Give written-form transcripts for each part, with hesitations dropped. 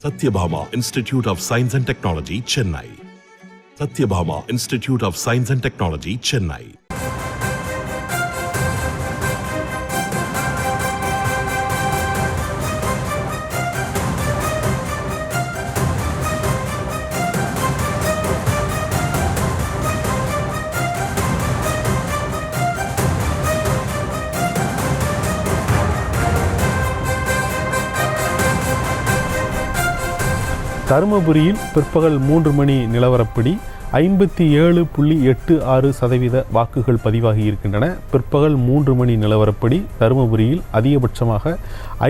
Satyabhama Institute of Science and Technology, Chennai. Satyabhama Institute of Science and Technology, Chennai. தருமபுரியில் பிற்பகல் 3 மணி நிலவரப்படி 57.86% வாக்குகள் பதிவாகி இருக்கின்றன. பிற்பகல் 3 மணி நிலவரப்படி தருமபுரியில் அதிகபட்சமாக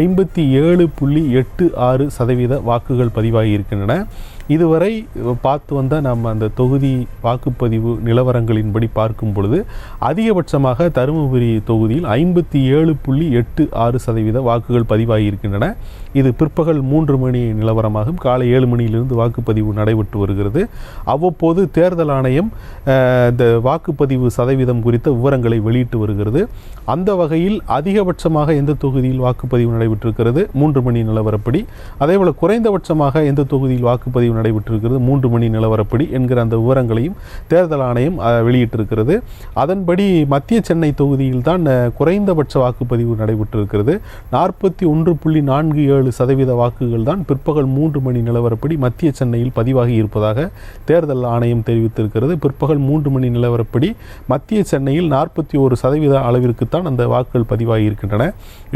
57.86% வாக்குகள் பதிவாகி இருக்கின்றன. இதுவரை பார்த்து வந்த நம்ம அந்த தொகுதி வாக்குப்பதிவு நிலவரங்களின்படி பார்க்கும் பொழுது அதிகபட்சமாக தருமபுரி தொகுதியில் 57.86% வாக்குகள் பதிவாகி இருக்கின்றன. இது பிற்பகல் 3 மணி நிலவரமாகும். காலை 7 மணியிலிருந்து வாக்குப்பதிவு நடைபெற்று வருகிறது. அவ்வப்போது தேர்தல் ஆணையம் இந்த வாக்குப்பதிவு சதவீதம் குறித்த விவரங்களை வெளியிட்டு வருகிறது. அந்த வகையில் அதிகபட்சமாக எந்த தொகுதியில் வாக்குப்பதிவு நடைபெற்றிருக்கிறது 3 மணி நிலவரப்படி, அதேபோல் குறைந்தபட்சமாக எந்த தொகுதியில் வாக்குப்பதிவு நடைபெற்றிருக்கிறது 3 மணி நிலவரப்படி என்கிற அந்த விவரங்களையும் தேர்தல் ஆணையம் வெளியிட்டிருக்கிறது. அதன்படி மத்திய சென்னை தொகுதியில் தான் குறைந்தபட்ச வாக்குப்பதிவு நடைபெற்றிருக்கிறது. 41.47% வாக்குகள் தான் பிற்பகல் 3 மணி நிலவரப்படி மத்திய சென்னையில் பதிவாகி இருப்பதாக தேர்தல் ஆணையம் தெரிவித்திருக்கிறது. பிற்பகல் 3 மணி நிலவரப்படி மத்திய சென்னையில் 41% அளவிற்குத்தான் அந்த வாக்குகள் பதிவாகி இருக்கின்றன.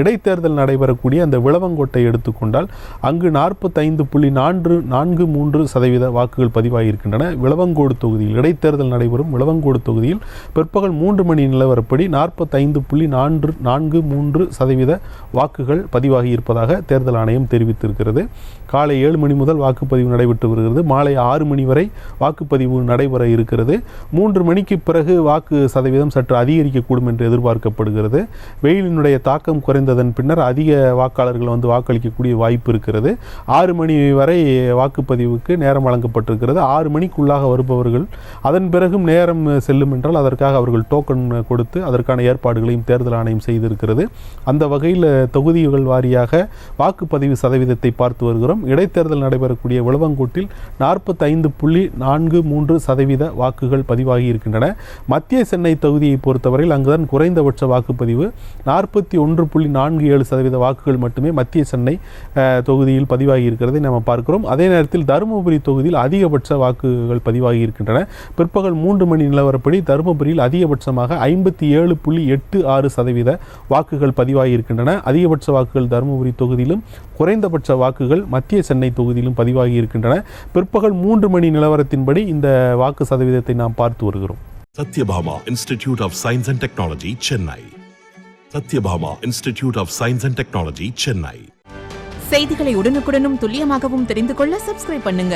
இடைத்தேர்தல் நடைபெறக்கூடிய அந்த விளவங்கோட்டை எடுத்துக்கொண்டால் அங்கு 45.43% வாக்குகள் பதிவாகி இருக்கின்றன. விளவங்கோடு தொகுதியில் இடைத்தேர்தல் நடைபெறும் விளவங்கோடு தொகுதியில் பிற்பகல் 3 மணி நிலவரப்படி 45.43% வாக்குகள் பதிவாகி இருப்பதாக தேர்தல் ஆணையம் தெரிவித்திருக்கிறது. காலை 7 மணி முதல் வாக்குப்பதிவு நடைபெற்று வருகிறது. மாலை 6 மணி வரை வாக்குப்பதிவு நடைபெற இருக்கிறது. 3 மணிக்கு பிறகு வாக்கு சதவீதம் சற்று அதிகரிக்கக்கூடும் என்று எதிர்பார்க்கப்படுகிறது. வெயிலினுடைய தாக்கம் குறைந்ததன் பின்னர் அதிக வாக்காளர்கள் வந்து வாக்களிக்கக்கூடிய வாய்ப்பு இருக்கிறது. 6 மணி வரை வாக்குப்பதிவுக்கு நேரம் வழங்கப்பட்டிருக்கிறது. 6 மணிக்குள்ளாக வருபவர்கள் அதன் பிறகும் நேரம் செல்லும் என்றால் அதற்காக அவர்கள் டோக்கன் கொடுத்து அதற்கான ஏற்பாடுகளையும் தேர்தல் ஆணையம் செய்திருக்கிறது. அந்த வகையில் தொகுதிகள் வாரியாக வாக்குப்பதிவு சதவீதத்தை பார்த்து வருகிறோம். இடைத்தேர்தல் நடைபெறக்கூடிய விளவங்கோட்டில் 45.43% வாக்குகள் பதிவாகி இருக்கின்றன. மத்திய சென்னை தொகுதியை பொறுத்தவரையில் அங்குதான் குறைந்தபட்ச வாக்குப்பதிவு 41.47% வாக்குகள் மட்டுமே மத்திய சென்னை தொகுதியில் பதிவாகி இருக்கிறதை நாம் பார்க்கிறோம். அதே நேரத்தில் தருமபுரி தொகுதியில் அதிகபட்ச வாக்குகள் பதிவாகி இருக்கின்றன. பிற்பகல் 3 மணி நிலவரப்படி தருமபுரியில் அதிகபட்சமாக 57.86% வாக்குகள் பதிவாகி இருக்கின்றன. அதிகபட்ச வாக்குகள் தருமபுரி தொகுதியிலும் குறைந்தபட்ச வாக்குகள் மத்திய சென்னை தொகுதியிலும் பதிவாகி இருக்கின்றன. பிற்பகல் 3 மணி நிலவரத்தின்படி இந்த வாக்கு சதவீதத்தை நாம் பார்த்து வருகிறோம். Satyabhama Institute of Science and Technology, Chennai. Satyabhama Institute of Science and Technology, Chennai. செய்திகளை உடனுக்குடனும் துல்லியமாகவும் தெரிந்து கொள்ள சப்ஸ்கிரைப் பண்ணுங்க.